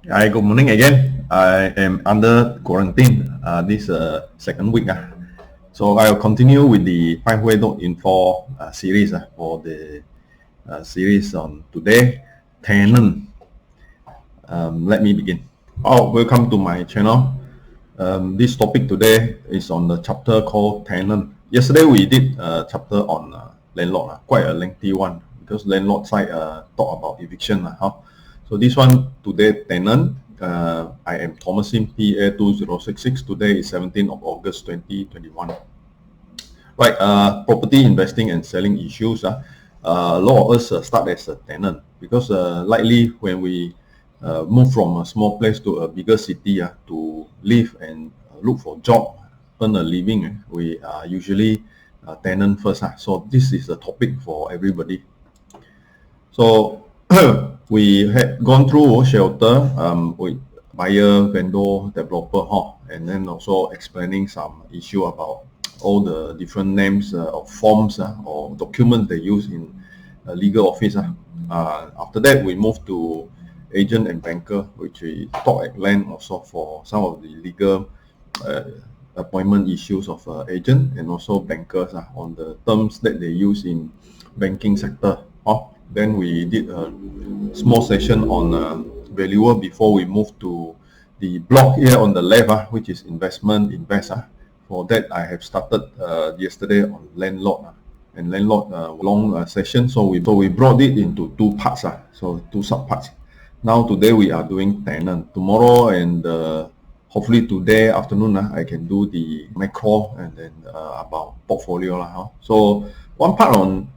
Hi, good morning again. I am under quarantine this second week. So I'll continue with the findWHERE.info series for the series on today, Tenant. Let me begin. Welcome to my channel. This topic today is on the chapter called Tenant. Yesterday we did a chapter on landlord, quite a lengthy one because landlord side talk about eviction. So this one today, Tenant. I am Thomas Sim, PA 2066. Today is 17th of August 2021. Right, property investing and selling issues. A lot of us start as a tenant because likely when we move from a small place to a bigger city to live and look for job, earn a living, we are usually tenant first. So this is a topic for everybody. So we had gone through shelter with buyer, vendor, developer, and then also explaining some issue about all the different names of forms or documents they use in legal office. After that, we moved to agent and banker, which we talk at length also for some of the legal appointment issues of agent and also bankers on the terms that they use in banking sector. Then we did a small session on valuer before we move to the block here on the left, which is investment invest. For that, I have started yesterday on landlord. And landlord long session, so we brought it into two parts, so two subparts. Now today we are doing tenant. Tomorrow and hopefully today afternoon I can do the macro and then about portfolio. So one part on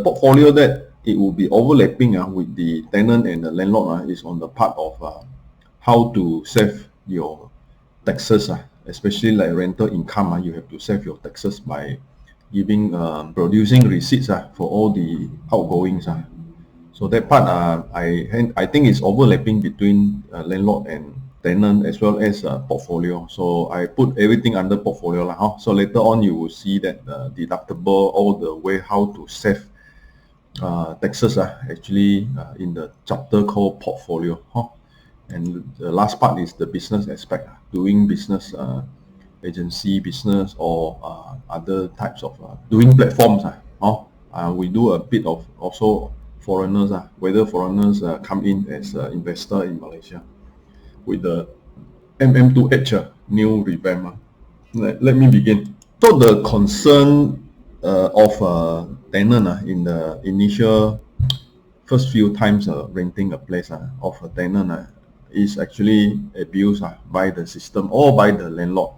portfolio that it will be overlapping with the tenant and the landlord is on the part of how to save your taxes, especially like rental income. You have to save your taxes by giving producing receipts for all the outgoings. So that part I think is overlapping between landlord and tenant as well as portfolio. So I put everything under portfolio. So later on you will see that deductible all the way how to save taxes actually in the chapter called portfolio. And the last part is the business aspect, doing business, agency business or other types of doing platforms. We do a bit of also foreigners, whether foreigners come in as investor in Malaysia with the MM2H new revamp. Let me begin. So the concern of tenant in the initial first few times renting a place of a tenant is actually abused by the system or by the landlord.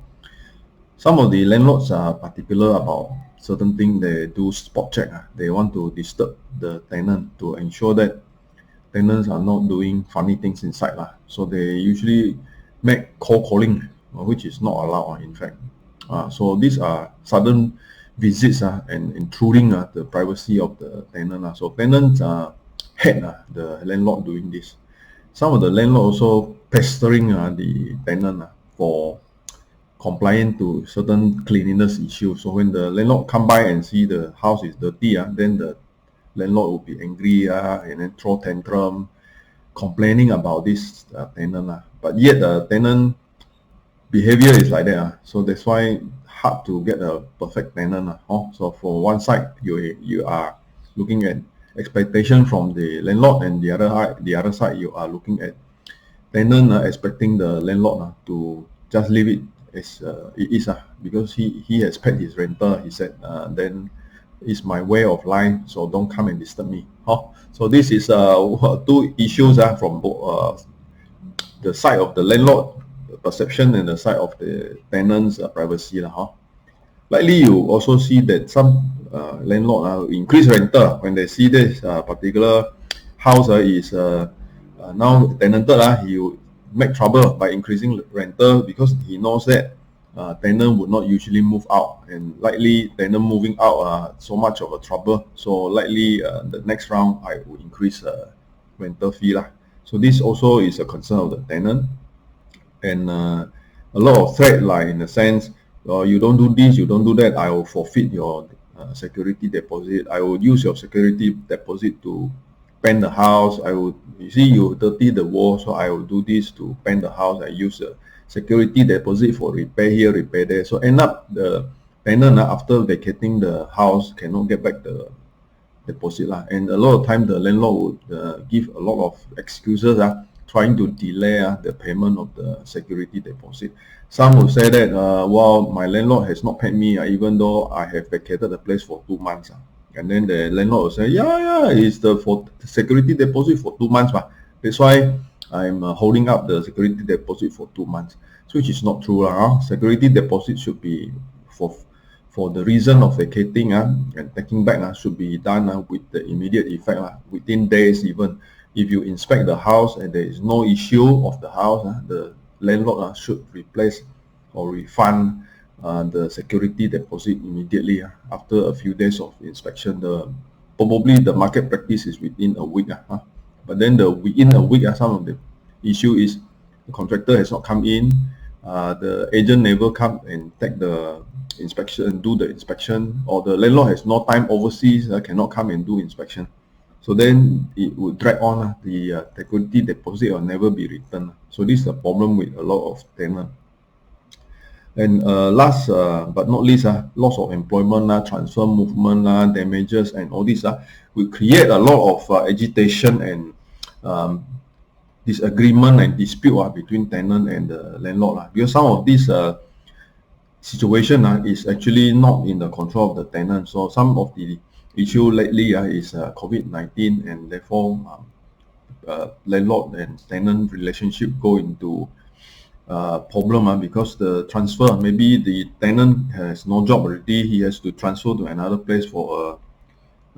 Some of the landlords are particular about certain things. They do spot check. They want to disturb the tenant to ensure that tenants are not doing funny things inside. So they usually make cold calling, which is not allowed in fact. So these are sudden visits and intruding the privacy of the tenant. So tenants hate the landlord doing this. Some of the landlord also pestering the tenant for compliant to certain cleanliness issues. So when the landlord come by and see the house is dirty, then the landlord will be angry and then throw tantrum, complaining about this tenant. But yet the tenant behavior is like that. So that's why hard to get a perfect tenant. So for one side, you are looking at expectation from the landlord, and the other side you are looking at tenant expecting the landlord to just leave it as it is, because he has paid his rental. He said then it's my way of life, so don't come and disturb me. So this is two issues from both the side of the landlord perception and the side of the tenant's privacy. Likely you also see that some landlord increase rental when they see this particular house is now tenanted. He will make trouble by increasing rental because he knows that tenant would not usually move out, and likely tenant moving out so much of a trouble. So likely the next round I will increase rental fee. So this also is a concern of the tenant, and a lot of threat, like in the sense, you don't do this, you don't do that, I will forfeit your security deposit. I will use your security deposit to paint the house. I would, you see, you dirty the wall, so I will do this to paint the house. I use a security deposit for repair here, repair there. So end up the tenant after vacating the house cannot get back the deposit lah. And a lot of time the landlord would give a lot of excuses trying to delay the payment of the security deposit. Some will say that well, my landlord has not paid me even though I have vacated the place for 2 months. And then the landlord will say, yeah, it's for the security deposit for 2 months. That's why I'm holding up the security deposit for 2 months, which is not true. Security deposit should be for the reason of vacating and taking back should be done with the immediate effect, within days even. If you inspect the house and there is no issue of the house, the landlord should replace or refund the security deposit immediately after a few days of inspection. Probably the market practice is within a week. But then within a week, some of the issue is the contractor has not come in, the agent never come and take the inspection, do the inspection, or the landlord has no time overseas, cannot come and do inspection. So then it would drag on. The security deposit will never be returned. So this is a problem with a lot of tenants. And last but not least, loss of employment, transfer movement, damages, and all this will create a lot of agitation and disagreement and dispute between tenant and the landlord. Because some of these situation is actually not in the control of the tenant. So some of the issue lately is COVID-19, and therefore landlord and tenant relationship go into problem because the transfer, maybe the tenant has no job already, he has to transfer to another place for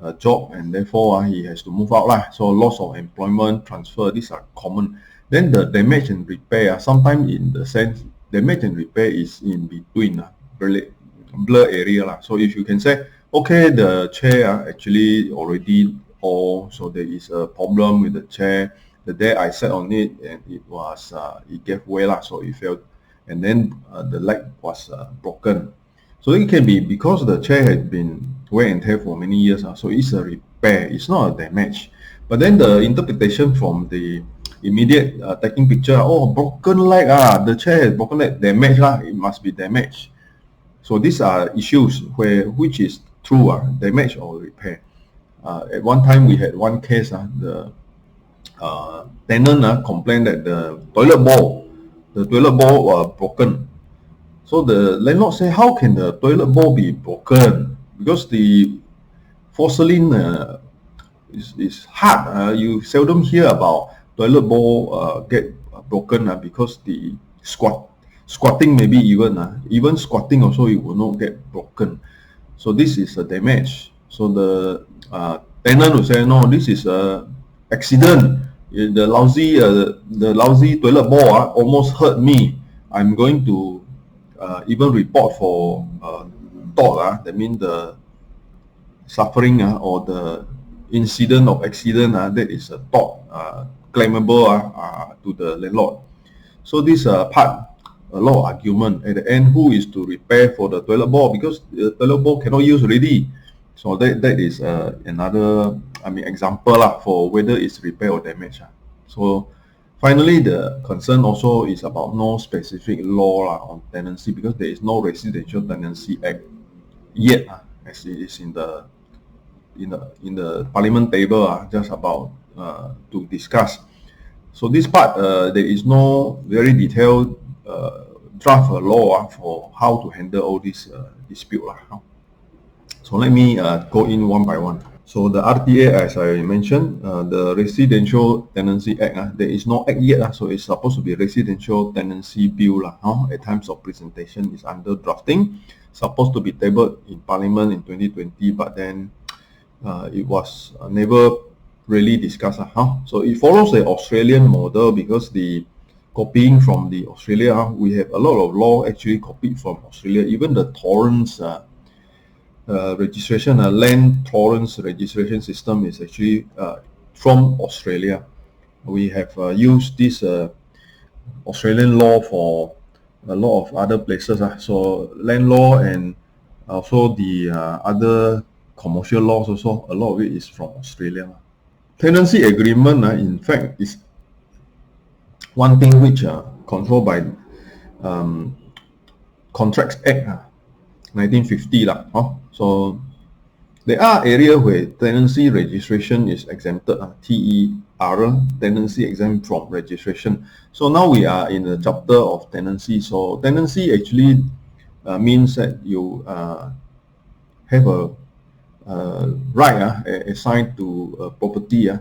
a job, and therefore he has to move out. So loss of employment, transfer, these are common. Then the damage and repair, sometimes in the sense damage and repair is in between, blur area. So if you can say, okay, the chair actually already old, so there is a problem with the chair. The day I sat on it and it gave way, so it fell, and then the leg was broken. So it can be because the chair had been wear and tear for many years, so it's a repair, it's not a damage. But then the interpretation from the immediate taking picture, broken leg, the chair has broken leg, damage, it must be damage. So these are issues which is true, damage or repair. At one time we had one case, the tenant complained that the toilet bowl was broken. So the landlord said, how can the toilet bowl be broken? Because the porcelain is hard. You seldom hear about toilet bowl get broken because the squatting, maybe even squatting also it will not get broken. So this is a damage. So the tenant will say, no, this is a accident. The lousy toilet bowl almost hurt me. I'm going to even report for tort. That means the suffering or the incident of accident, that is a tort claimable to the landlord. So this part, a lot of argument. At the end, who is to repair for the toilet bowl? Because the toilet bowl cannot use already. So that is another example for whether it's repair or damage. So finally, the concern also is about no specific law on tenancy, because there is no Residential Tenancy Act yet, as it is in the Parliament table, just about to discuss. So this part, there is no very detailed draft law for how to handle all this dispute. So let me go in one by one. So the RTA, as I mentioned, the Residential Tenancy Act, there is no act yet, so it's supposed to be Residential Tenancy Bill. At times of presentation is under drafting, supposed to be tabled in Parliament in 2020, but then it was never really discussed. So it follows the Australian model, because the copying from the Australia, we have a lot of law actually copied from Australia. Even the torrents registration, land torrents registration system is actually from Australia. We have used this Australian law for a lot of other places. So land law and also the other commercial laws also, a lot of it is from Australia. Tenancy agreement, in fact, is one thing which controlled by Contracts Act 1950 lah. So there are areas where tenancy registration is exempted, TER, tenancy exempt from registration. So now we are in the chapter of tenancy. So tenancy actually means that you have a right assigned to a property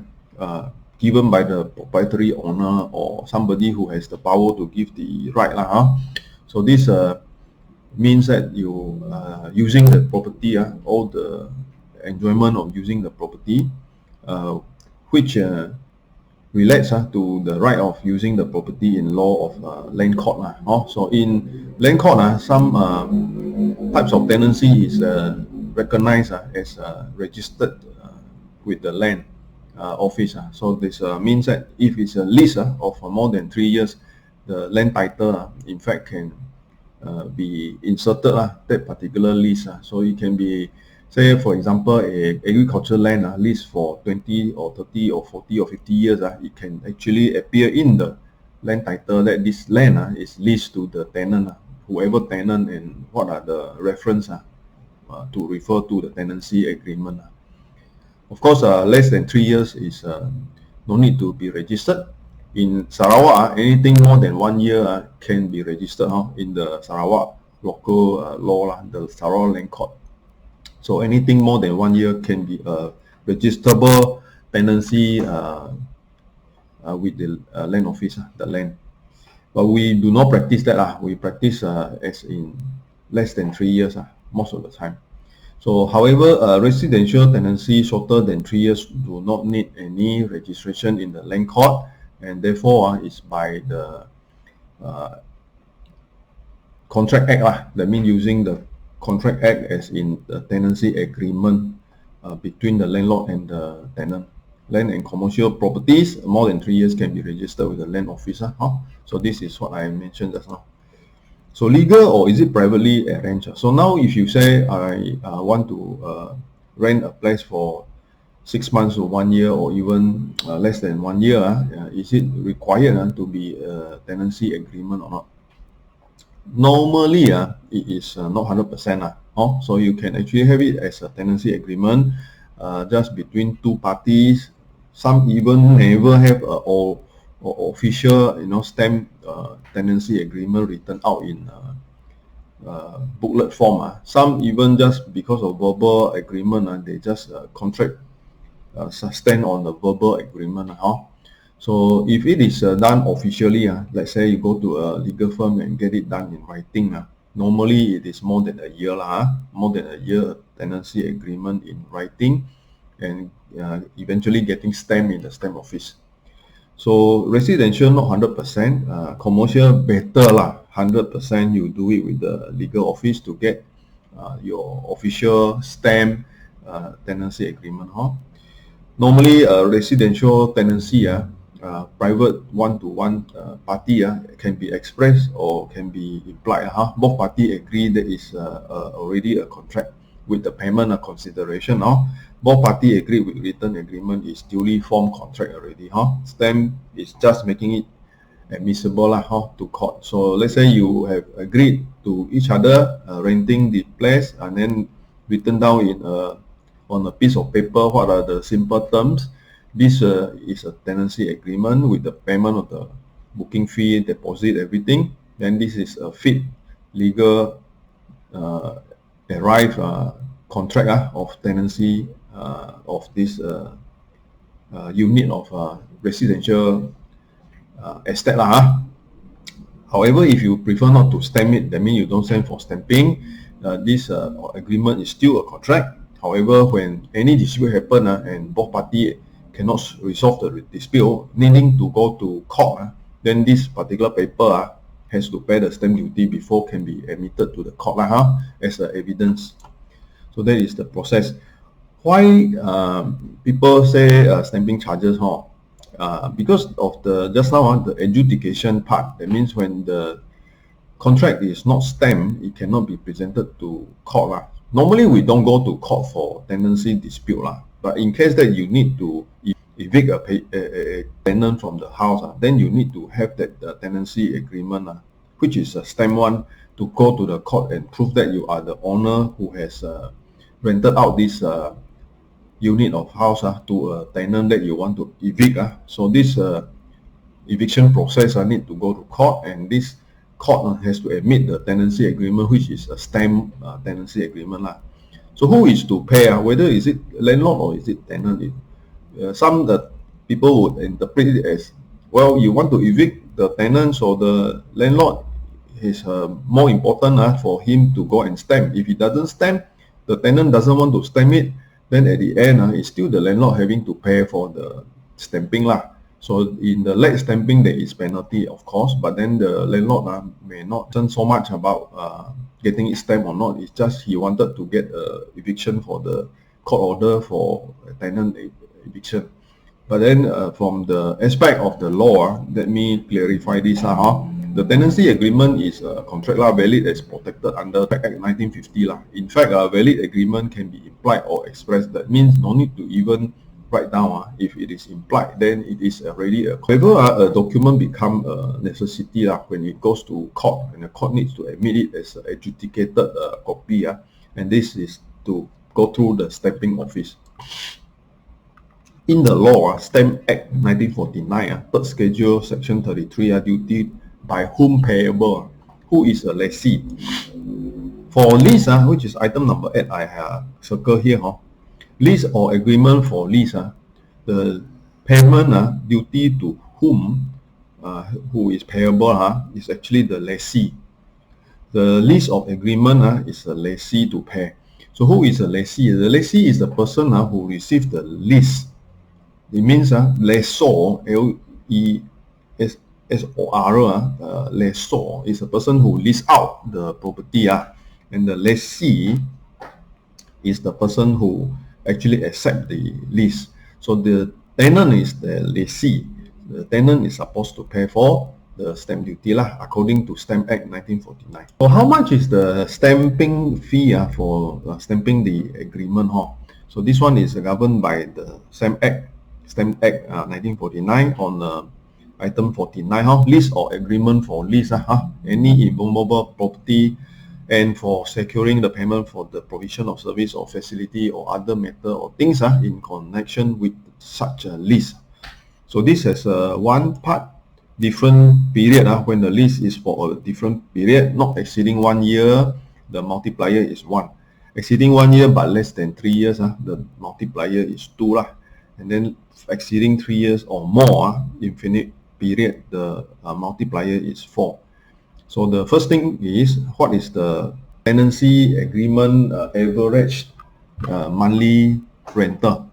given by the proprietary owner or somebody who has the power to give the right lah. So this means that you using the property, all the enjoyment of using the property, which relates to the right of using the property in law of land court lah. So in land court, some types of tenancy is recognized as registered with the land office. So this means that if it's a lease of more than 3 years, the land title in fact can be inserted that particular lease. So it can be, say for example, a agricultural land lease for 20 or 30 or 40 or 50 years. It can actually appear in the land title that this land is leased to the tenant, whoever tenant, and what are the reference to refer to the tenancy agreement. Of course, less than 3 years is no need to be registered. In Sarawak, anything more than 1 year can be registered in the Sarawak local law, the Sarawak Land Court. So anything more than 1 year can be a registerable tenancy with the land office, the land. But we do not practice that. We practice as in less than 3 years most of the time. So however, residential tenancy shorter than 3 years do not need any registration in the land court, and therefore it's by the Contract Act. That means using the Contract Act as in the tenancy agreement between the landlord and the tenant. Land and commercial properties more than 3 years can be registered with the land officer. So this is what I mentioned just now. So legal or is it privately arranged? So now if you say I want to rent a place for 6 months or 1 year or even less than 1 year, is it required to be a tenancy agreement or not? Normally it is not 100%. So you can actually have it as a tenancy agreement just between two parties. Some even never have or official stamp tenancy agreement written out in booklet form. Some even just because of verbal agreement, they just contract stand on the verbal agreement. So if it is done officially, let's say you go to a legal firm and get it done in writing, normally it is more than a year more than a year tenancy agreement in writing, and eventually getting stamped in the stamp office. So residential not 100%, commercial better 100% you do it with the legal office to get your official stamp tenancy agreement. Normally residential tenancy, private one-to-one party can be expressed or can be implied. Both parties agree that is already a contract with the payment consideration. Both parties agree with written agreement is duly formed contract already. Stamp is just making it admissible to court. So let's say you have agreed to each other renting the place, and then written down in on a piece of paper what are the simple terms. This is a tenancy agreement with the payment of the booking fee, deposit, everything. Then this is a fit legal arrived contract of tenancy of this unit of residential estate. However, if you prefer not to stamp it, that means you don't send for stamping. This agreement is still a contract. However, when any dispute happen and both parties cannot resolve the dispute, needing to go to court, then this particular paper has to pay the stamp duty before can be admitted to the court as evidence. So that is the process. Why people say stamping charges? Because of the just now the adjudication part. That means when the contract is not stamped, it cannot be presented to court. Normally we don't go to court for tenancy dispute, but in case that you need to, if evict a tenant from the house, then you need to have that tenancy agreement, which is stamp 1, to go to the court and prove that you are the owner who has rented out this unit of house to a tenant that you want to evict. So this eviction process need to go to court, and this court has to admit the tenancy agreement, which is a stamp tenancy agreement. So who is to pay? Whether is it landlord or is it tenant? Some people would interpret it as, well, you want to evict the tenant, so the landlord is more important for him to go and stamp. If he doesn't stamp, the tenant doesn't want to stamp it, then at the end, it's still the landlord having to pay for the stamping. So in the late stamping, there is penalty, of course, but then the landlord may not turn so much about getting it stamped or not. It's just he wanted to get eviction for the court order for tenant eviction. But then from the aspect of the law, let me clarify this. The tenancy agreement is a contract valid as protected under Act 1950. In fact, a valid agreement can be implied or expressed. That means no need to even write down. If it is implied, then it is already a. However, a document become a necessity when it goes to court, and the court needs to admit it as an adjudicated copy. And this is to go through the stamping office. In the law, Stamp Act 1949, third schedule, section 33, duty by whom payable, who is a lessee. For lease, which is item number 8, I have circled here. Lease or agreement for lease, the payment duty to whom, who is payable, is actually the lessee. The lease of agreement is a lessee to pay. So who is a lessee? The lessee is the person who received the lease. It means lessor, L-E-S-S-O-R, lessor is a person who leases out the property, and the lessee is the person who actually accept the lease. So the tenant is the lessee. The tenant is supposed to pay for the stamp duty according to Stamp Act 1949. So how much is the stamping fee for stamping the agreement? So this one is governed by the Stamp Act 1949 on item 49, lease or agreement for lease, any immovable property, and for securing the payment for the provision of service or facility or other matter or things in connection with such a lease. So this has one part, different period. When the lease is for a different period, not exceeding 1 year, the multiplier is 1. Exceeding 1 year but less than 3 years, the multiplier is 2. And then exceeding 3 years or more, infinite period, the multiplier is 4. So the first thing is, what is the tenancy agreement average monthly rental?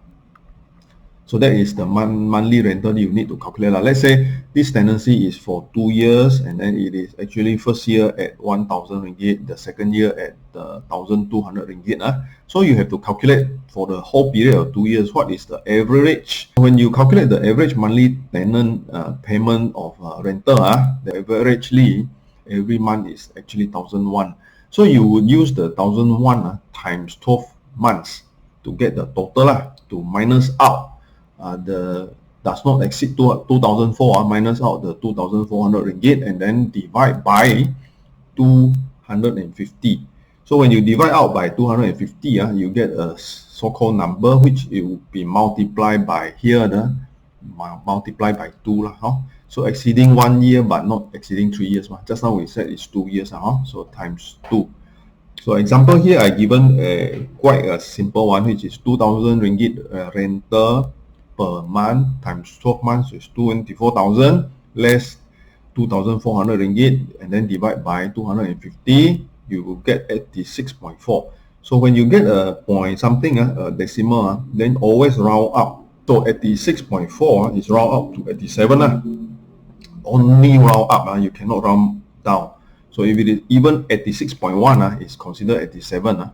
So that is the monthly rental you need to calculate. Let's say this tenancy is for 2 years, and then it is actually first year at 1,000 ringgit, the second year at 1,200 ringgit. So you have to calculate for the whole period of 2 years, what is the average. When you calculate the average monthly tenant payment of rental, the averagely every month is actually 1,001. So you would use the 1,001 times 12 months to get the total, to minus out the does not exceed 2,004, minus out the 2,400 ringgit, and then divide by 250. So when you divide out by 250, you get a so-called number, which it will be multiplied by here, multiplied by 2. So exceeding 1 year but not exceeding 3 years. Just now we said it's 2 years, so times 2. So example here I given quite a simple one, which is 2,000 ringgit rental per month times 12 months is 24,000 less 2,400 ringgit, and then divide by 250, you will get 86.4. So when you get a point something, a decimal, then always round up. So 86.4 is round up to 87. Only round up, you cannot round down. So if it is even 86.1, it's considered 87.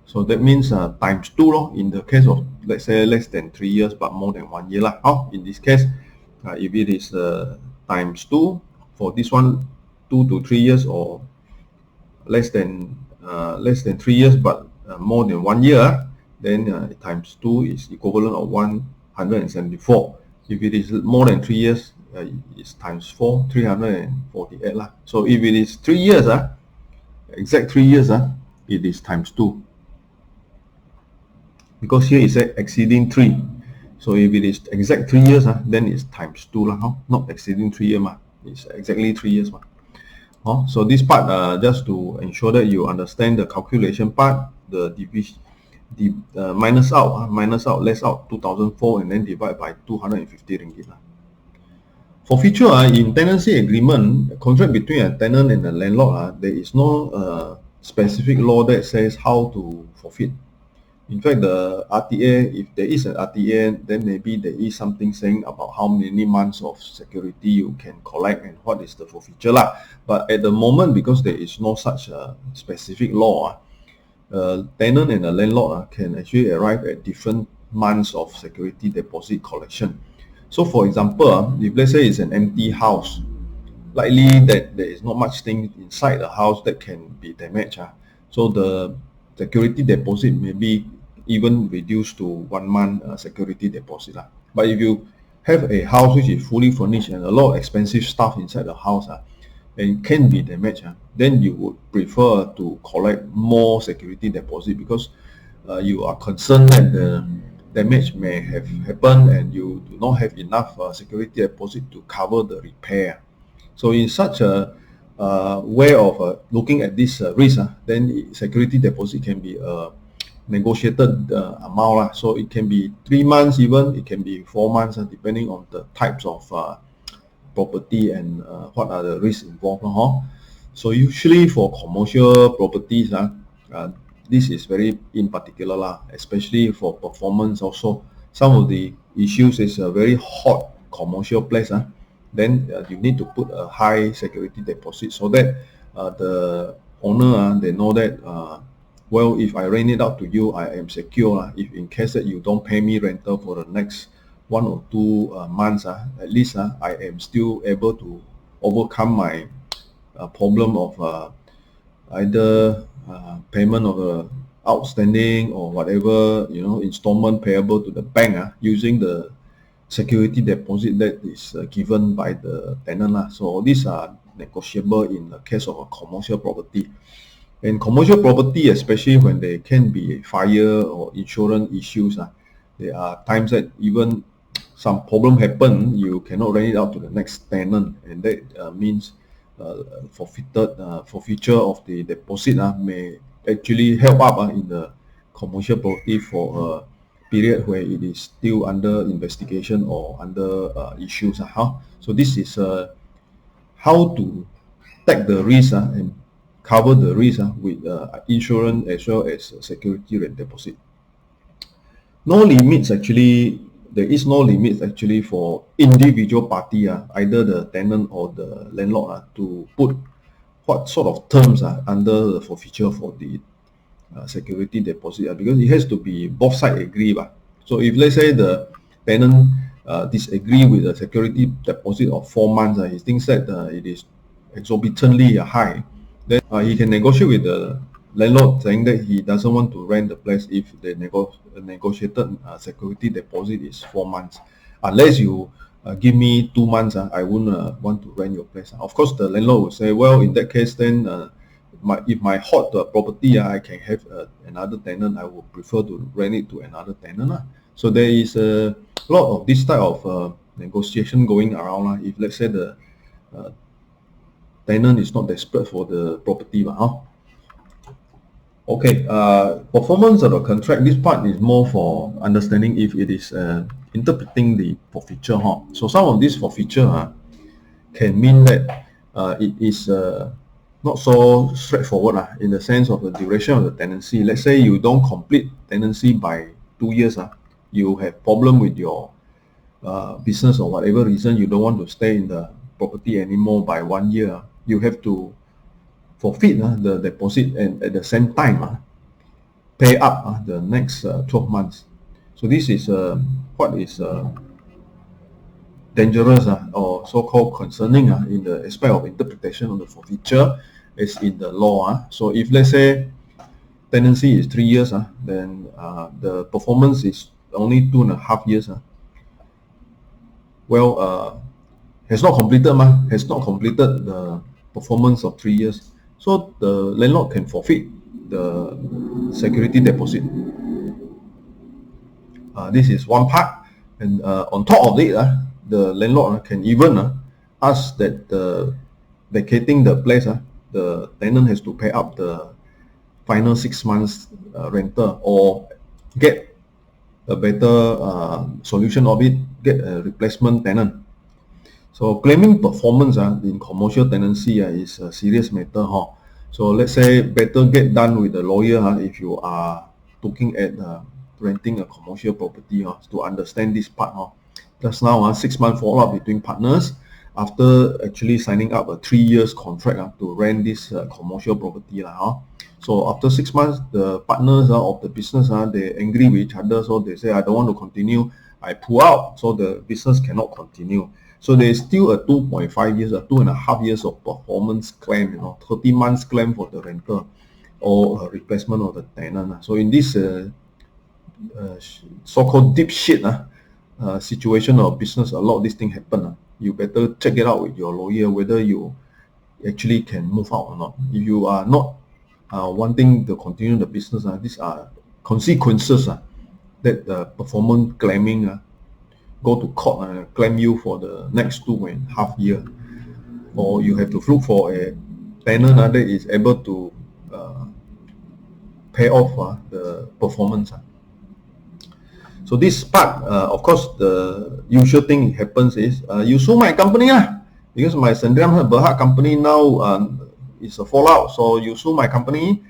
So that means times 2 in the case of, let's say, less than 3 years but more than 1 year. In this case, if it is times 2 for this one, 2 to 3 years, or less than 3 years but more than 1 year, then times 2 is equivalent of 174. If it is more than 3 years, it's times 4, 348 lah. So if it is 3 years, exact 3 years, it is times 2. Because here it said exceeding 3. So if it is exact 3 years, then it's times 2 lah. Not exceeding 3 years, it's exactly 3 years. So this part, just to ensure that you understand the calculation part, the division, minus out, less out 2004 and then divide by 250 ringgit. For feature, in tenancy agreement, contract between a tenant and a landlord, there is no specific law that says how to forfeit. In fact, the RTA, if there is an RTA, then maybe there is something saying about how many months of security you can collect and what is the forfeiture lah. But at the moment, because there is no such specific law, tenant and a landlord can actually arrive at different months of security deposit collection. So for example, if let's say it's an empty house, likely that there is not much thing inside the house that can be damaged. So the security deposit may be even reduced to 1 month security deposit. But if you have a house which is fully furnished and a lot of expensive stuff inside the house and can be damaged, then you would prefer to collect more security deposit because you are concerned that the damage may have happened and you do not have enough security deposit to cover the repair. So in such a way of looking at this risk, then security deposit can be a negotiated amount. So it can be 3 months even, it can be 4 months, depending on the types of property and what are the risks involved. So usually for commercial properties, this is very in particular, especially for performance also. Some of the issues is a very hot commercial place, then you need to put a high security deposit so that the owner, they know that well, if I rent it out to you, I am secure. If in case that you don't pay me rental for the next 1 or 2 months, at least I am still able to overcome my problem of either payment of outstanding or whatever, installment payable to the bank using the security deposit that is given by the tenant. So these are negotiable in the case of a commercial property. And commercial property, especially when there can be fire or insurance issues, there are times that even some problem happen, you cannot rent it out to the next tenant, and that means forfeiture of the deposit may actually help up in the commercial property for a period where it is still under investigation or under issues. So this is how to take the risk and cover the risk with insurance as well as security rent deposit. No limits actually. There is no limits actually for individual party, either the tenant or the landlord, to put what sort of terms under the forfeiture for the security deposit, because it has to be both sides agree. So if let's say the tenant disagree with the security deposit of 4 months, he thinks that it is exorbitantly high, then he can negotiate with the landlord saying that he doesn't want to rent the place if the negotiated security deposit is 4 months. Unless you give me 2 months, I wouldn't want to rent your place. Of course, the landlord will say, well, in that case, then if my hot property, I can have another tenant, I would prefer to rent it to another tenant. So there is a lot of this type of negotiation going around. If let's say the tenant is not desperate for the property. Okay, performance of the contract, this part is more for understanding if it is interpreting the forfeiture. So some of these forfeiture can mean that it is not so straightforward in the sense of the duration of the tenancy. Let's say you don't complete tenancy by 2 years, you have problem with your business or whatever reason, you don't want to stay in the property anymore by 1 year, you have to forfeit the deposit and at the same time pay up the next 12 months. So this is what is dangerous or so-called concerning in the aspect of interpretation of the forfeiture is in the law. So if let's say tenancy is 3 years, then the performance is only 2.5 years. has not completed the performance of 3 years, so the landlord can forfeit the security deposit. This is one part, and on top of it, the landlord can even ask that vacating the place, the tenant has to pay up the final 6 months rental, or get a better solution of it, get a replacement tenant. So claiming performance in commercial tenancy is a serious matter. So let's say better get done with the lawyer if you are looking at renting a commercial property to understand this part. Just now 6 month follow-up between partners after actually signing up a 3 years contract to rent this commercial property. So after 6 months, the partners of the business, they angry with each other, so they say, I don't want to continue, I pull out, so the business cannot continue. So there's still a 2.5 years, 2.5 years of performance claim, 30 months claim for the renter or a replacement of the tenant. So in this so-called deep shit situation of business, a lot of these things happen. You better check it out with your lawyer whether you actually can move out or not. If you are not wanting to continue the business, these are consequences that the performance claiming go to court and claim you for the next 2.5 years, or you have to look for a tenant that is able to pay off the performance. So this part, of course, the usual thing happens is you sue my company because my Sdn Bhd company now is a fallout, so you sue my company.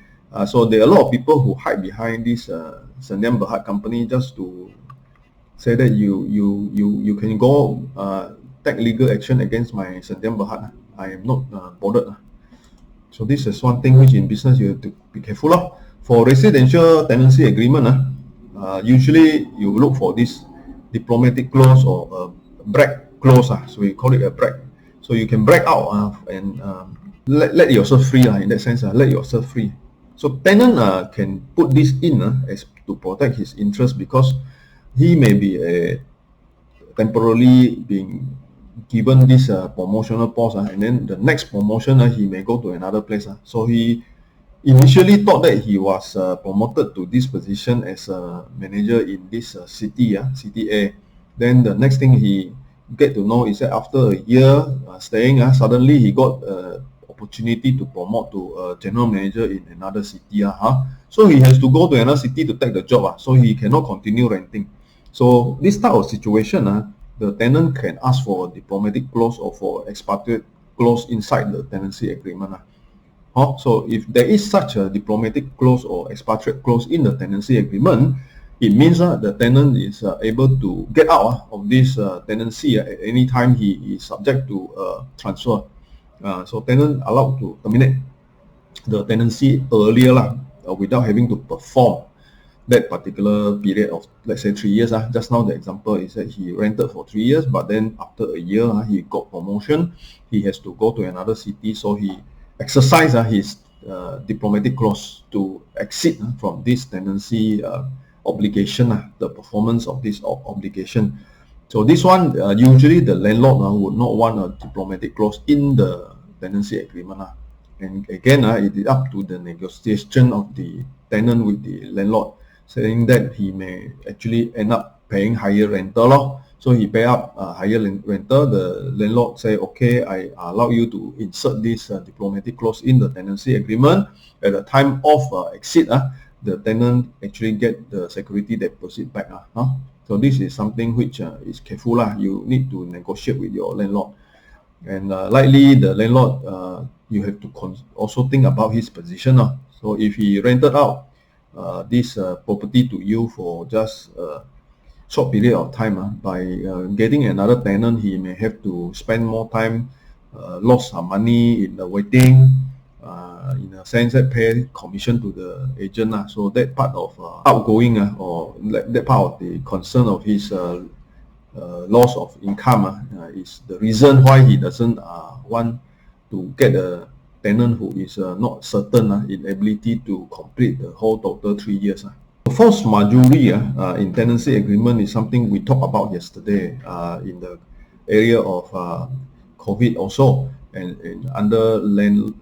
So there are a lot of people who hide behind this Sdn Bhd company just to say that you can go take legal action against my Sdn Bhd. I am not bothered. So this is one thing which in business you have to be careful of. For residential tenancy agreement, usually you look for this diplomatic clause or break clause. So we call it a break. So you can break out and let yourself free in that sense. Let yourself free. So tenant can put this in as to protect his interest, because he may be temporarily being given this promotional post, and then the next promotion he may go to another place. So he initially thought that he was promoted to this position as a manager in this city A. Then the next thing he get to know is that after a year staying, suddenly he got opportunity to promote to a general manager in another city. So he has to go to another city to take the job. So he cannot continue renting. So this type of situation, the tenant can ask for a diplomatic clause or for expatriate clause inside the tenancy agreement. So if there is such a diplomatic clause or expatriate clause in the tenancy agreement, it means the tenant is able to get out of this tenancy at any time he is subject to transfer. So tenant allowed to terminate the tenancy earlier without having to perform that particular period of, let's say, 3 years. Just now the example is that he rented for 3 years, but then after a year he got promotion, he has to go to another city, so he exercised his diplomatic clause to exit from this tenancy obligation, the performance of this obligation. So this one, usually the landlord would not want a diplomatic clause in the tenancy agreement. And again, it is up to the negotiation of the tenant with the landlord, saying that he may actually end up paying higher rental. So he pay up higher rental. The landlord say, okay, I allow you to insert this diplomatic clause in the tenancy agreement. At the time of exit, the tenant actually get the security deposit back. So this is something which is careful. You need to negotiate with your landlord. And likely the landlord, you have to also think about his position. So if he rented out this property to you for just a short period of time, by getting another tenant, he may have to spend more time, lost some money in the waiting, in a sense that pay commission to the agent. So that part of outgoing or that part of the concern of his loss of income is the reason why he doesn't want to get a tenant who is not certain in ability to complete the whole total 3 years. Force majeure in tenancy agreement is something we talked about yesterday in the area of COVID also, and under landlord,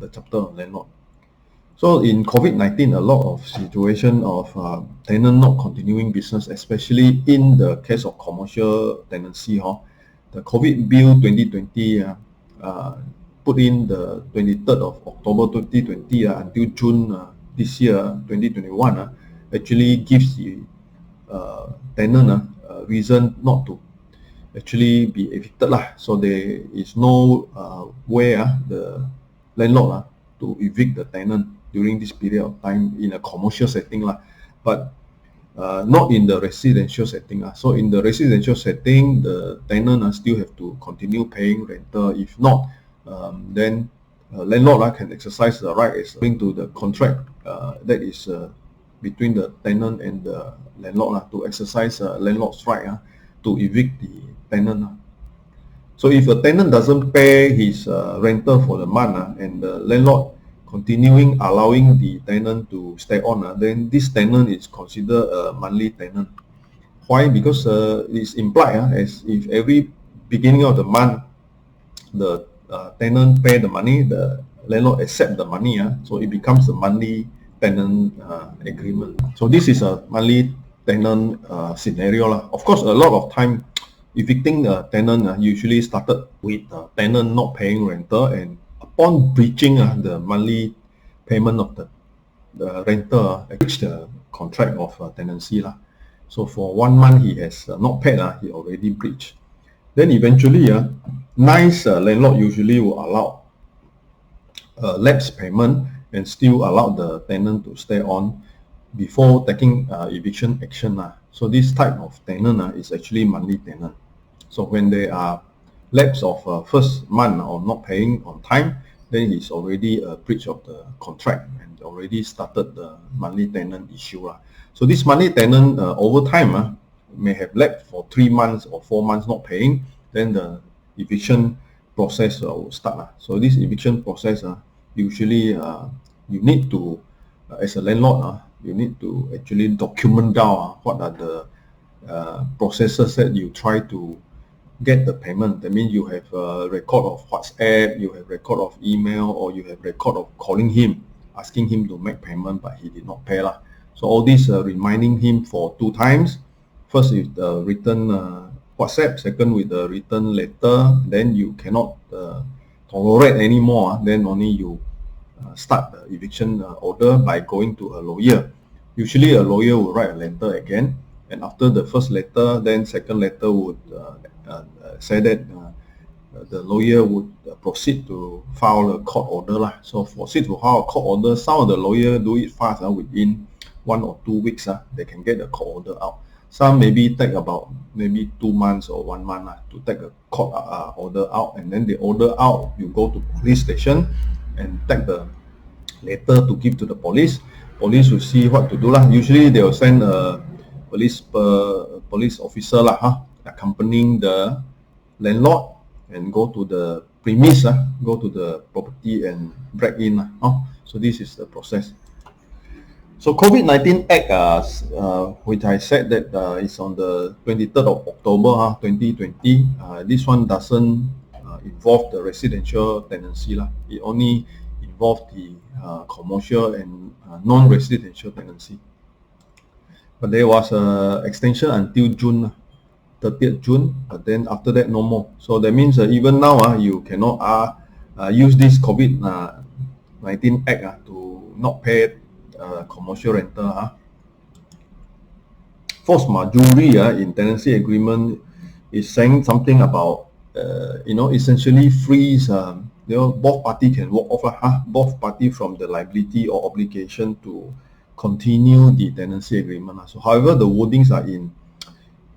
the chapter of landlord. So in COVID-19, a lot of situation of tenant not continuing business, especially in the case of commercial tenancy. The COVID Bill 2020 put in the 23rd of October 2020 until June this year, 2021, actually gives the tenant reason not to actually be evicted lah. So there is no way the landlord to evict the tenant during this period of time in a commercial setting lah, but not in the residential setting. So in the residential setting, the tenant still have to continue paying rental. If not, then landlord can exercise the right according to the contract that is between the tenant and the landlord to exercise landlord's right to evict the tenant. So if a tenant doesn't pay his rental for the month and the landlord continuing allowing the tenant to stay on, then this tenant is considered a monthly tenant. Why? Because it's implied as if every beginning of the month the tenant pay the money, the landlord accept the money, so it becomes a monthly tenant agreement. So this is a monthly tenant scenario. Of course, a lot of time evicting a tenant usually started with tenant not paying rental, and upon breaching the monthly payment of the rental, reach the contract of tenancy. So for 1 month he has not paid, he already breached. Then eventually, nice landlord usually will allow lapse payment and still allow the tenant to stay on before taking eviction action. So this type of tenant is actually monthly tenant. So when they are lapse of first month or not paying on time, then it's already a breach of the contract and already started the monthly tenant issue. So this monthly tenant over time may have lapsed for 3 months or 4 months not paying, then the eviction process will start. So this eviction process usually you need to, as a landlord, you need to actually document down what are the processes that you try to get the payment. That means you have a record of WhatsApp, you have record of email, or you have record of calling him, asking him to make payment, but he did not pay. So all this reminding him for 2 times. First is the written WhatsApp, second with the written letter. Then you cannot tolerate anymore. Then only you start the eviction order by going to a lawyer. Usually a lawyer will write a letter again, and after the first letter, then second letter would say that the lawyer would proceed to file a court order. So proceed to file a court order. Some of the lawyers do it fast, within 1 or 2 weeks, they can get the court order out. Some maybe take about maybe 2 months or 1 month to take a court order out, and then the order out, you go to police station and take the letter to give to the police. Police will see what to do. Usually they will send a police officer accompanying the landlord and go to the premise, go to the property and break in. So this is the process. So COVID-19 Act, which I said that is on the 23rd of October 2020, this one doesn't involve the residential tenancy. It only involves the commercial and non-residential tenancy. But there was an extension until June, 30th June, but then after that no more. So that means even now you cannot use this COVID-19 Act to not pay commercial rental. Force majeure in tenancy agreement is saying something about essentially frees both parties can walk off both parties from the liability or obligation to continue the tenancy agreement. So however, the wordings are in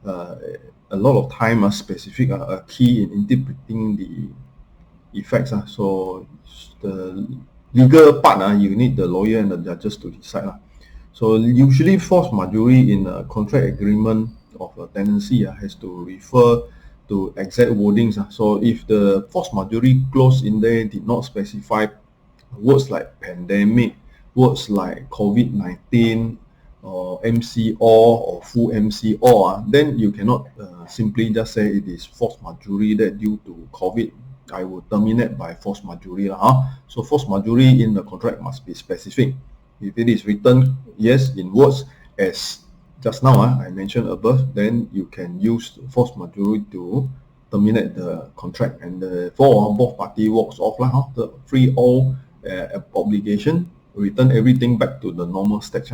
a lot of time specific, key in interpreting the effects. So the legal part, you need the lawyer and the judges to decide. So usually force majeure in a contract agreement of a tenancy has to refer to exact wordings. So if the force majeure clause in there did not specify words like pandemic, words like COVID-19, or MC or full MC then you cannot simply just say it is force majeure that due to COVID, I will terminate by force majeure. So force majeure in the contract must be specific. If it is written, yes, in words as just now I mentioned above, then you can use force majeure to terminate the contract, and therefore both party walks off the free all obligation, return everything back to the normal state.